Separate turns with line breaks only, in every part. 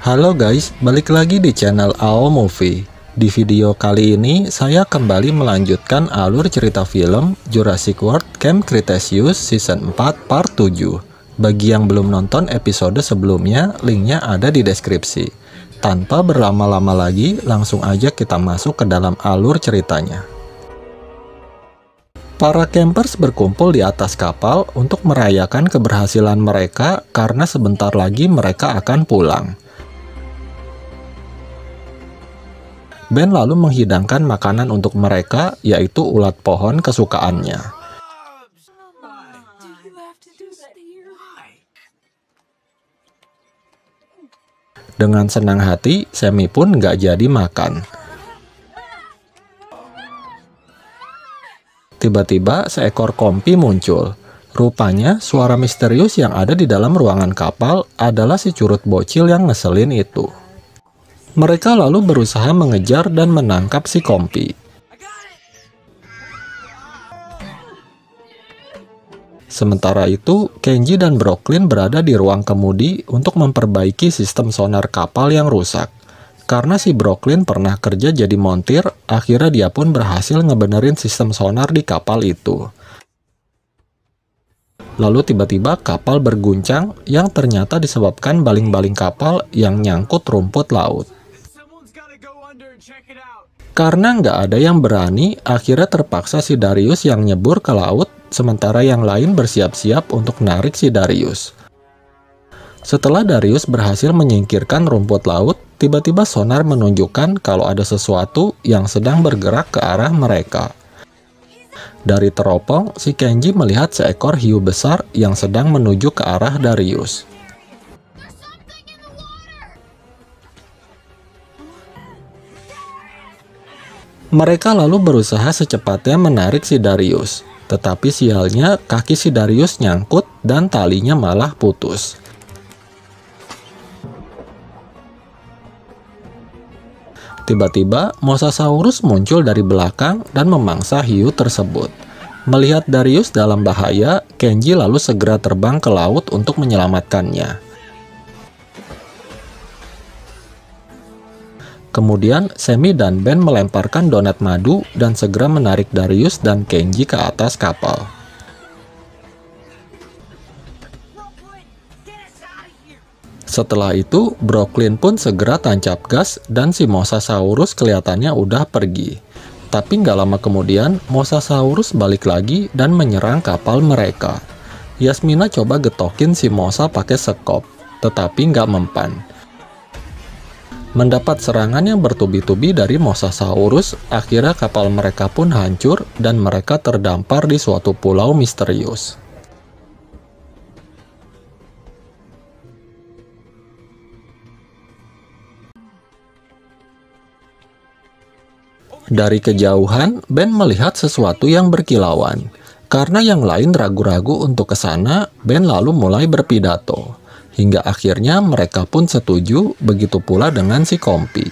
Halo guys, balik lagi di channel AO Movie. Di video kali ini, saya kembali melanjutkan alur cerita film Jurassic World Camp Cretaceous Season 4 Part 7. Bagi yang belum nonton episode sebelumnya, linknya ada di deskripsi. Tanpa berlama-lama lagi, langsung aja kita masuk ke dalam alur ceritanya. Para campers berkumpul di atas kapal untuk merayakan keberhasilan mereka karena sebentar lagi mereka akan pulang. Ben lalu menghidangkan makanan untuk mereka, yaitu ulat pohon kesukaannya. Dengan senang hati, Sammy pun nggak jadi makan. Tiba-tiba seekor kompi muncul. Rupanya suara misterius yang ada di dalam ruangan kapal adalah si curut bocil yang ngeselin itu. Mereka lalu berusaha mengejar dan menangkap si kompi. Sementara itu, Kenji dan Brooklyn berada di ruang kemudi untuk memperbaiki sistem sonar kapal yang rusak. Karena si Brooklyn pernah kerja jadi montir, akhirnya dia pun berhasil ngebenerin sistem sonar di kapal itu. Lalu tiba-tiba kapal berguncang yang ternyata disebabkan baling-baling kapal yang nyangkut rumput laut. Karena nggak ada yang berani, akhirnya terpaksa si Darius yang nyebur ke laut, sementara yang lain bersiap-siap untuk narik si Darius. Setelah Darius berhasil menyingkirkan rumput laut, tiba-tiba sonar menunjukkan kalau ada sesuatu yang sedang bergerak ke arah mereka. Dari teropong, si Kenji melihat seekor hiu besar yang sedang menuju ke arah Darius. Mereka lalu berusaha secepatnya menarik si Darius, tetapi sialnya kaki si Darius nyangkut dan talinya malah putus. Tiba-tiba, Mosasaurus muncul dari belakang dan memangsa hiu tersebut. Melihat Darius dalam bahaya, Kenji lalu segera terbang ke laut untuk menyelamatkannya. Kemudian, Sammy dan Ben melemparkan donat madu dan segera menarik Darius dan Kenji ke atas kapal. Setelah itu, Brooklyn pun segera tancap gas dan si Mosasaurus kelihatannya udah pergi. Tapi nggak lama kemudian, Mosasaurus balik lagi dan menyerang kapal mereka. Yasmina coba getokin si Mosa pakai sekop, tetapi nggak mempan. Mendapat serangan yang bertubi-tubi dari Mosasaurus, akhirnya kapal mereka pun hancur dan mereka terdampar di suatu pulau misterius. Dari kejauhan, Ben melihat sesuatu yang berkilauan. Karena yang lain ragu-ragu untuk ke sana, Ben lalu mulai berpidato. Hingga akhirnya mereka pun setuju, begitu pula dengan si kompi.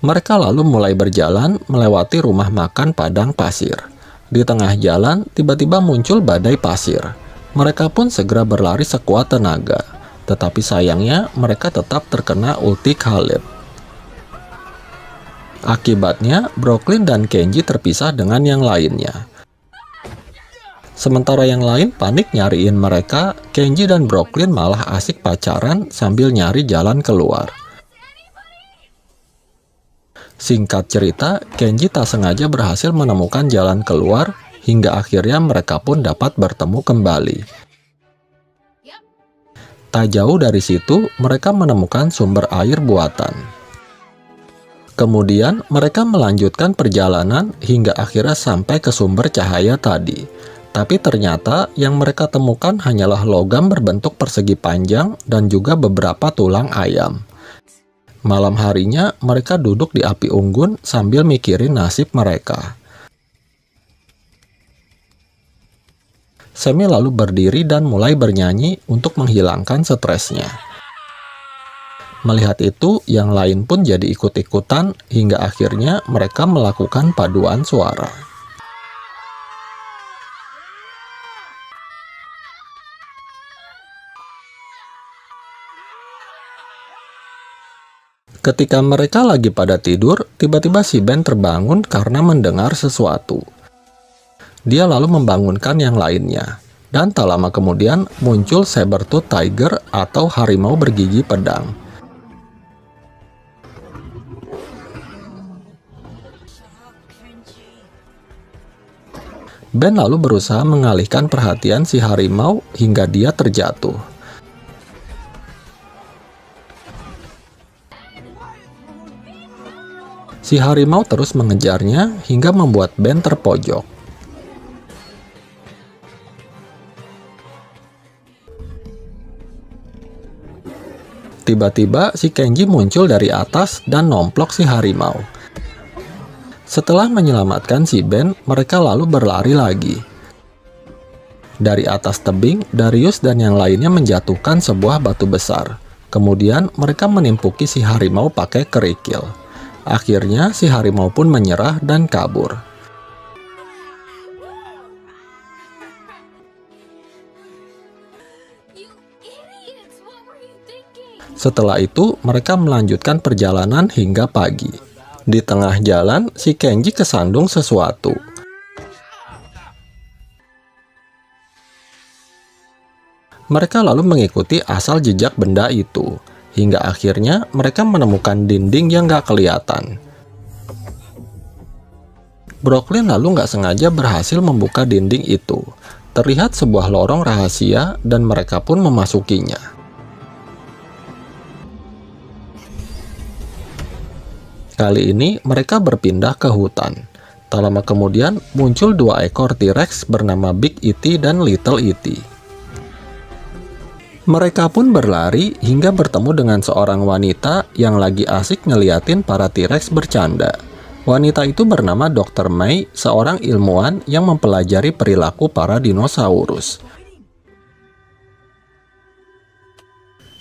Mereka lalu mulai berjalan melewati rumah makan padang pasir. Di tengah jalan, tiba-tiba muncul badai pasir. Mereka pun segera berlari sekuat tenaga. Tetapi sayangnya, mereka tetap terkena ulti Khalid. Akibatnya, Brooklyn dan Kenji terpisah dengan yang lainnya. Sementara yang lain panik nyariin mereka, Kenji dan Brooklyn malah asik pacaran sambil nyari jalan keluar. Singkat cerita, Kenji tak sengaja berhasil menemukan jalan keluar, hingga akhirnya mereka pun dapat bertemu kembali. Tak jauh dari situ, mereka menemukan sumber air buatan. Kemudian, mereka melanjutkan perjalanan hingga akhirnya sampai ke sumber cahaya tadi. Tapi ternyata yang mereka temukan hanyalah logam berbentuk persegi panjang dan juga beberapa tulang ayam. Malam harinya, mereka duduk di api unggun sambil mikirin nasib mereka. Sammy lalu berdiri dan mulai bernyanyi untuk menghilangkan stresnya. Melihat itu, yang lain pun jadi ikut-ikutan hingga akhirnya mereka melakukan paduan suara. Ketika mereka lagi pada tidur, tiba-tiba si Ben terbangun karena mendengar sesuatu. Dia lalu membangunkan yang lainnya, dan tak lama kemudian muncul saber-tooth tiger atau harimau bergigi pedang. Ben lalu berusaha mengalihkan perhatian si harimau hingga dia terjatuh. Si harimau terus mengejarnya hingga membuat Ben terpojok. Tiba-tiba si Kenji muncul dari atas dan nomplok si harimau. Setelah menyelamatkan si Ben, mereka lalu berlari lagi. Dari atas tebing, Darius dan yang lainnya menjatuhkan sebuah batu besar. Kemudian mereka menimpuki si harimau pakai kerikil. Akhirnya si harimau pun menyerah dan kabur. Setelah itu, mereka melanjutkan perjalanan hingga pagi. Di tengah jalan, si Kenji kesandung sesuatu. Mereka lalu mengikuti asal jejak benda itu. Hingga akhirnya mereka menemukan dinding yang gak kelihatan. Brooklyn lalu gak sengaja berhasil membuka dinding itu. Terlihat sebuah lorong rahasia dan mereka pun memasukinya. Kali ini mereka berpindah ke hutan. Tak lama kemudian muncul 2 ekor T-Rex bernama Big E.T. dan Little E.T. Mereka pun berlari hingga bertemu dengan seorang wanita yang lagi asik ngeliatin para T-Rex bercanda. Wanita itu bernama Dr. May, seorang ilmuwan yang mempelajari perilaku para dinosaurus.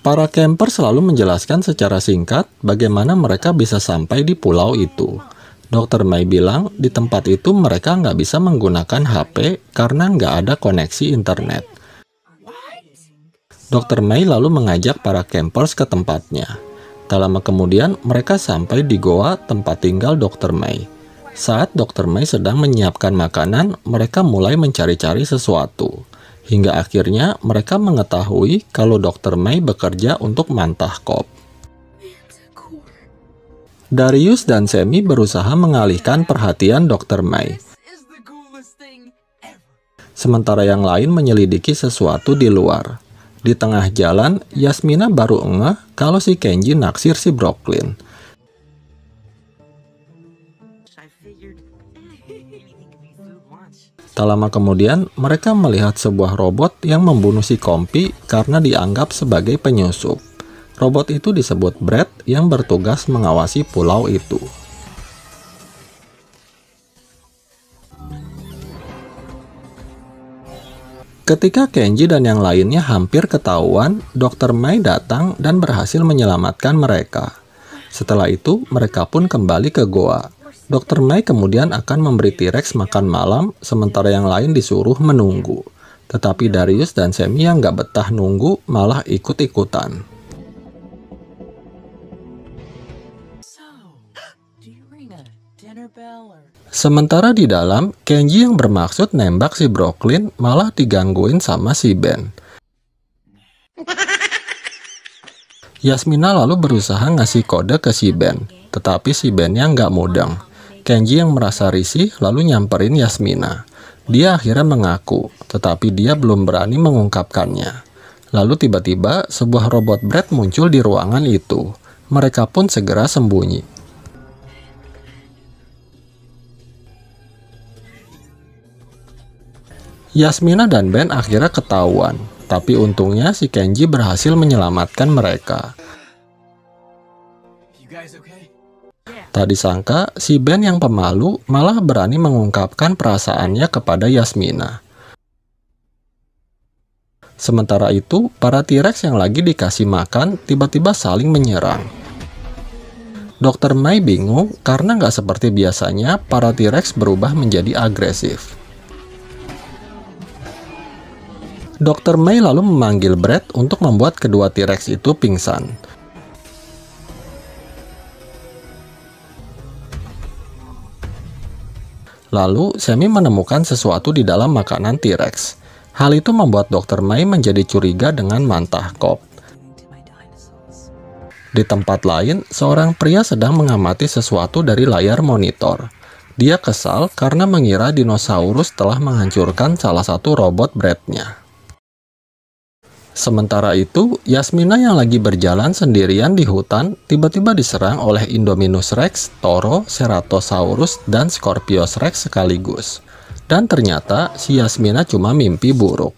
Para camper selalu menjelaskan secara singkat bagaimana mereka bisa sampai di pulau itu. Dr. May bilang di tempat itu mereka nggak bisa menggunakan HP karena nggak ada koneksi internet. Dr. May lalu mengajak para campers ke tempatnya. Tak lama kemudian, mereka sampai di goa tempat tinggal Dr. May. Saat Dr. May sedang menyiapkan makanan, mereka mulai mencari-cari sesuatu. Hingga akhirnya, mereka mengetahui kalau Dr. May bekerja untuk Mantah Corp. Darius dan Semi berusaha mengalihkan perhatian Dr. May. Sementara yang lain menyelidiki sesuatu di luar. Di tengah jalan, Yasmina baru ngeh kalau si Kenji naksir si Brooklyn. Tak lama kemudian, mereka melihat sebuah robot yang membunuh si Kompi karena dianggap sebagai penyusup. Robot itu disebut Brad yang bertugas mengawasi pulau itu. Ketika Kenji dan yang lainnya hampir ketahuan, Dr. May datang dan berhasil menyelamatkan mereka. Setelah itu, mereka pun kembali ke goa. Dr. May kemudian akan memberi T-Rex makan malam, sementara yang lain disuruh menunggu. Tetapi Darius dan Semi yang gak betah nunggu malah ikut-ikutan. Sementara di dalam, Kenji yang bermaksud nembak si Brooklyn malah digangguin sama si Ben. Yasmina lalu berusaha ngasih kode ke si Ben, tetapi si Ben-nya nggak mudeng. Kenji yang merasa risih lalu nyamperin Yasmina. Dia akhirnya mengaku, tetapi dia belum berani mengungkapkannya. Lalu tiba-tiba sebuah robot Brad muncul di ruangan itu. Mereka pun segera sembunyi. Yasmina dan Ben akhirnya ketahuan, tapi untungnya si Kenji berhasil menyelamatkan mereka. Tak disangka, si Ben yang pemalu malah berani mengungkapkan perasaannya kepada Yasmina. Sementara itu, para T-Rex yang lagi dikasih makan tiba-tiba saling menyerang. Dr. May bingung karena nggak seperti biasanya para T-Rex berubah menjadi agresif. Dr. May lalu memanggil Brad untuk membuat kedua T-Rex itu pingsan. Lalu, Sammy menemukan sesuatu di dalam makanan T-Rex. Hal itu membuat Dr. May menjadi curiga dengan mantah Cobb. Di tempat lain, seorang pria sedang mengamati sesuatu dari layar monitor. Dia kesal karena mengira dinosaurus telah menghancurkan salah satu robot Brett-nya. Sementara itu, Yasmina yang lagi berjalan sendirian di hutan tiba-tiba diserang oleh Indominus Rex, Toro, Ceratosaurus, dan Scorpius Rex sekaligus. Dan ternyata si Yasmina cuma mimpi buruk.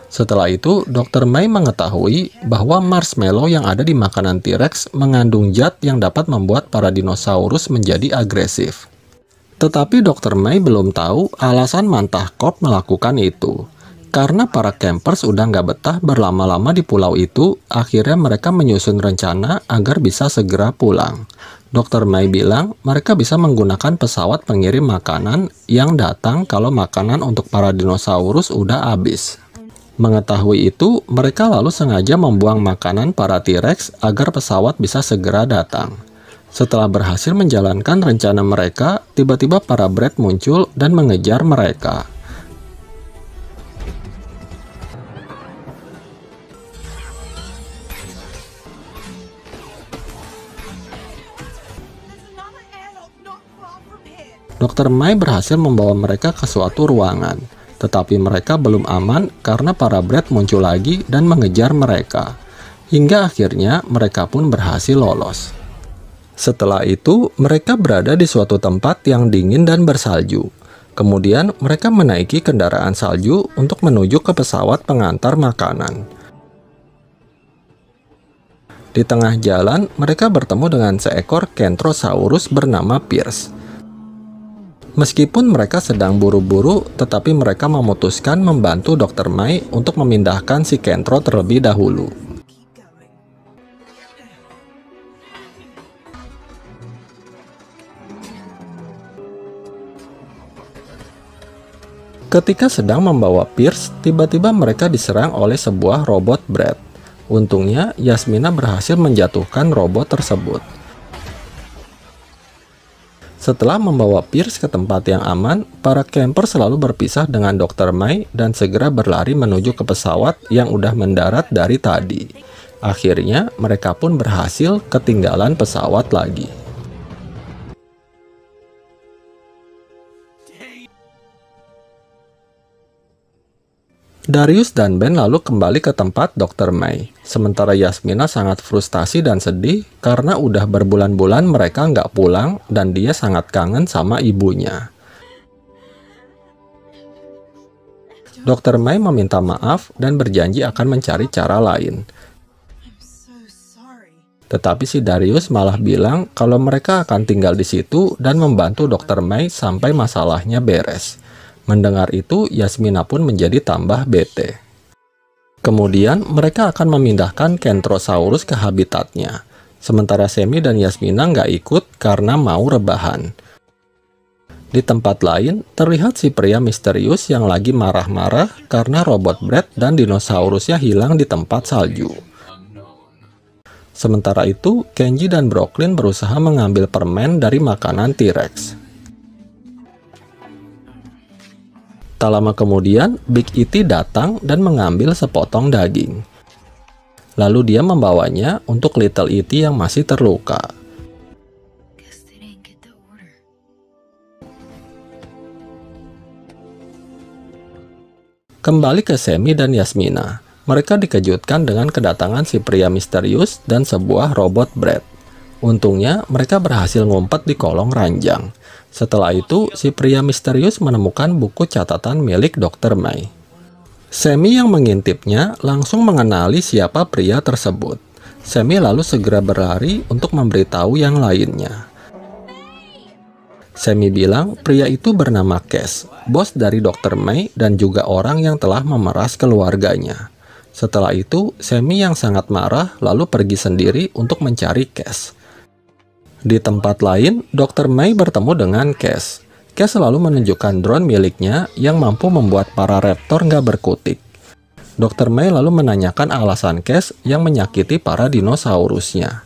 Setelah itu, Dr. May mengetahui bahwa marshmallow yang ada di makanan T-Rex mengandung zat yang dapat membuat para dinosaurus menjadi agresif. Tetapi Dr. May belum tahu alasan mantah Cobb melakukan itu. Karena para campers udah nggak betah berlama-lama di pulau itu, akhirnya mereka menyusun rencana agar bisa segera pulang. Dr. May bilang mereka bisa menggunakan pesawat pengirim makanan yang datang kalau makanan untuk para dinosaurus udah habis. Mengetahui itu, mereka lalu sengaja membuang makanan para T-Rex agar pesawat bisa segera datang. Setelah berhasil menjalankan rencana mereka, tiba-tiba para Brett muncul dan mengejar mereka. Dr. May berhasil membawa mereka ke suatu ruangan, tetapi mereka belum aman karena para Brett muncul lagi dan mengejar mereka. Hingga akhirnya mereka pun berhasil lolos. Setelah itu, mereka berada di suatu tempat yang dingin dan bersalju. Kemudian mereka menaiki kendaraan salju untuk menuju ke pesawat pengantar makanan. Di tengah jalan, mereka bertemu dengan seekor Kentrosaurus bernama Pierce. Meskipun mereka sedang buru-buru, tetapi mereka memutuskan membantu Dr. May untuk memindahkan si Kentro terlebih dahulu. Ketika sedang membawa Pierce, tiba-tiba mereka diserang oleh sebuah robot Brett. Untungnya, Yasmina berhasil menjatuhkan robot tersebut. Setelah membawa Pierce ke tempat yang aman, para camper selalu berpisah dengan Dr. May dan segera berlari menuju ke pesawat yang udah mendarat dari tadi. Akhirnya, mereka pun berhasil ketinggalan pesawat lagi. Darius dan Ben lalu kembali ke tempat Dr. May. Sementara Yasmina sangat frustasi dan sedih karena udah berbulan-bulan mereka nggak pulang dan dia sangat kangen sama ibunya. Dr. May meminta maaf dan berjanji akan mencari cara lain. Tetapi si Darius malah bilang kalau mereka akan tinggal di situ dan membantu Dr. May sampai masalahnya beres. Mendengar itu, Yasmina pun menjadi tambah bete. Kemudian, mereka akan memindahkan Kentrosaurus ke habitatnya. Sementara Sammy dan Yasmina nggak ikut karena mau rebahan. Di tempat lain, terlihat si pria misterius yang lagi marah-marah karena robot Brett dan dinosaurusnya hilang di tempat salju. Sementara itu, Kenji dan Brooklyn berusaha mengambil permen dari makanan T-Rex. Tak lama kemudian, Big E.T. datang dan mengambil sepotong daging. Lalu dia membawanya untuk Little E.T. yang masih terluka. Kembali ke Sammy dan Yasmina. Mereka dikejutkan dengan kedatangan si pria misterius dan sebuah robot Brett. Untungnya, mereka berhasil ngumpet di kolong ranjang. Setelah itu, si pria misterius menemukan buku catatan milik Dr. May. Sammy yang mengintipnya langsung mengenali siapa pria tersebut. Sammy lalu segera berlari untuk memberitahu yang lainnya. Sammy bilang pria itu bernama Cass, bos dari Dr. May dan juga orang yang telah memeras keluarganya. Setelah itu, Sammy yang sangat marah lalu pergi sendiri untuk mencari Cass. Di tempat lain, Dr. May bertemu dengan Cass. Cass selalu menunjukkan drone miliknya yang mampu membuat para raptor nggak berkutik. Dr. May lalu menanyakan alasan Cass yang menyakiti para dinosaurusnya.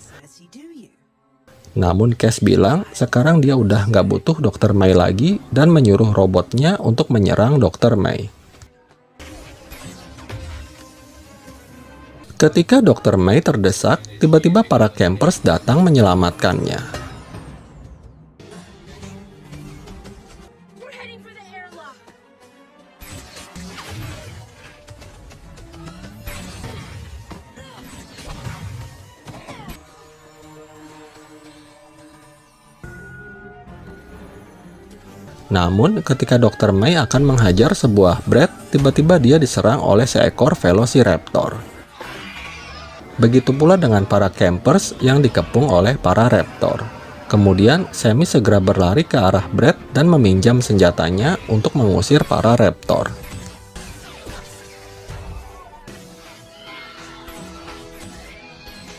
Namun Cass bilang sekarang dia udah nggak butuh Dr. May lagi dan menyuruh robotnya untuk menyerang Dr. May. Ketika Dr. May terdesak, tiba-tiba para campers datang menyelamatkannya. Namun, ketika Dr. May akan menghajar sebuah Brett, tiba-tiba dia diserang oleh seekor Velociraptor. Begitu pula dengan para campers yang dikepung oleh para raptor. Kemudian, Sammy segera berlari ke arah Brett dan meminjam senjatanya untuk mengusir para raptor.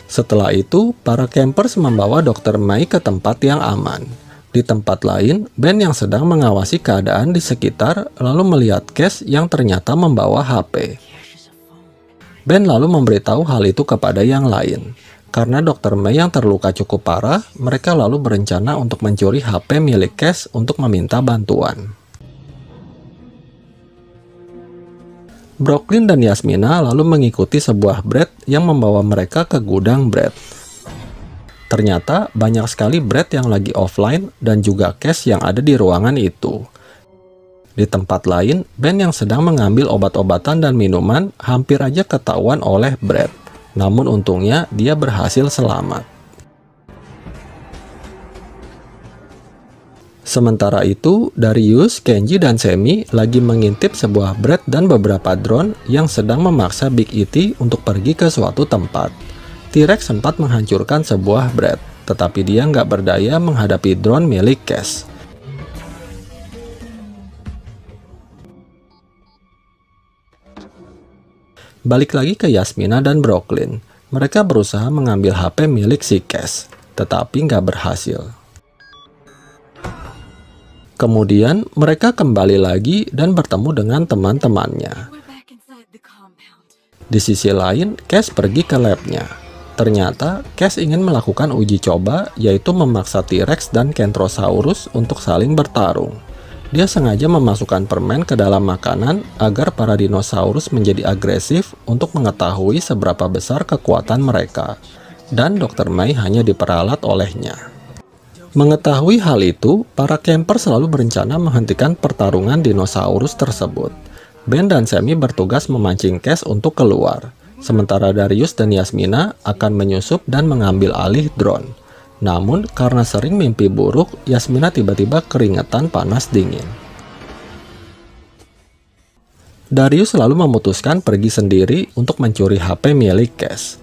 Setelah itu, para campers membawa Dr. May ke tempat yang aman. Di tempat lain, Ben yang sedang mengawasi keadaan di sekitar lalu melihat Cass yang ternyata membawa HP. Ben lalu memberitahu hal itu kepada yang lain. Karena Dr. May yang terluka cukup parah, mereka lalu berencana untuk mencuri HP milik Cass untuk meminta bantuan. Brooklyn dan Yasmina lalu mengikuti sebuah Brett yang membawa mereka ke gudang Brett. Ternyata banyak sekali Brett yang lagi offline dan juga Cass yang ada di ruangan itu. Di tempat lain, Ben yang sedang mengambil obat-obatan dan minuman hampir aja ketahuan oleh Brett. Namun untungnya dia berhasil selamat. Sementara itu, Darius, Kenji, dan Sammy lagi mengintip sebuah Brett dan beberapa drone yang sedang memaksa Big E.T. untuk pergi ke suatu tempat. T-Rex sempat menghancurkan sebuah Brett, tetapi dia nggak berdaya menghadapi drone milik Cass. Balik lagi ke Yasmina dan Brooklyn. Mereka berusaha mengambil HP milik si Cass, tetapi nggak berhasil. Kemudian mereka kembali lagi dan bertemu dengan teman-temannya. Di sisi lain, Cass pergi ke labnya. Ternyata, Cass ingin melakukan uji coba, yaitu memaksa T-Rex dan Kentrosaurus untuk saling bertarung. Dia sengaja memasukkan permen ke dalam makanan agar para dinosaurus menjadi agresif untuk mengetahui seberapa besar kekuatan mereka. Dan Dr. May hanya diperalat olehnya. Mengetahui hal itu, para camper selalu berencana menghentikan pertarungan dinosaurus tersebut. Ben dan Sammy bertugas memancing Cass untuk keluar. Sementara Darius dan Yasmina akan menyusup dan mengambil alih drone. Namun, karena sering mimpi buruk, Yasmina tiba-tiba keringetan panas dingin. Darius lalu memutuskan pergi sendiri untuk mencuri HP milik Cass.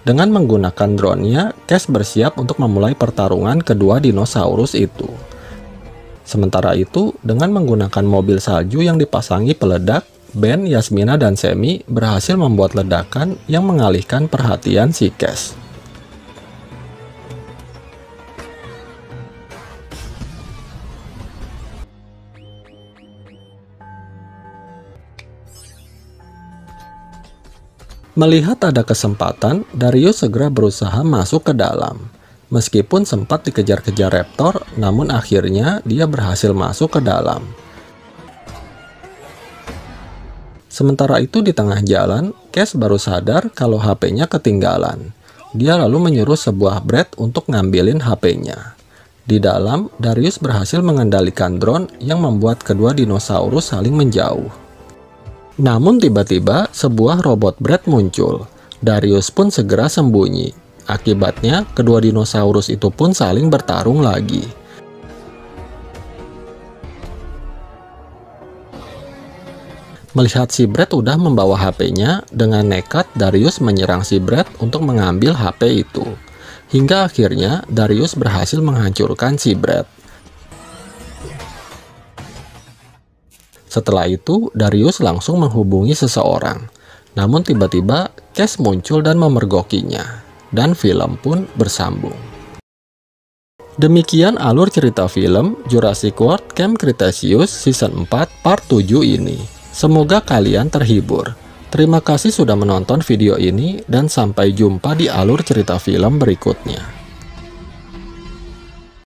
Dengan menggunakan drone-nya, Cass bersiap untuk memulai pertarungan kedua dinosaurus itu. Sementara itu, dengan menggunakan mobil salju yang dipasangi peledak, Ben, Yasmina, dan Sammy berhasil membuat ledakan yang mengalihkan perhatian si Cass. Melihat ada kesempatan, Darius segera berusaha masuk ke dalam. Meskipun sempat dikejar-kejar raptor, namun akhirnya dia berhasil masuk ke dalam. Sementara itu di tengah jalan, Cass baru sadar kalau HP-nya ketinggalan. Dia lalu menyuruh sebuah Brett untuk ngambilin HP-nya. Di dalam, Darius berhasil mengendalikan drone yang membuat kedua dinosaurus saling menjauh. Namun tiba-tiba sebuah robot Brett muncul. Darius pun segera sembunyi. Akibatnya, kedua dinosaurus itu pun saling bertarung lagi. Melihat si Brett udah membawa HP-nya, dengan nekat Darius menyerang si Brett untuk mengambil HP itu. Hingga akhirnya Darius berhasil menghancurkan si Brett. Setelah itu, Darius langsung menghubungi seseorang. Namun tiba-tiba, Cass muncul dan memergokinya. Dan film pun bersambung. Demikian alur cerita film Jurassic World Camp Cretaceous Season 4 Part 7 ini. Semoga kalian terhibur. Terima kasih sudah menonton video ini dan sampai jumpa di alur cerita film berikutnya.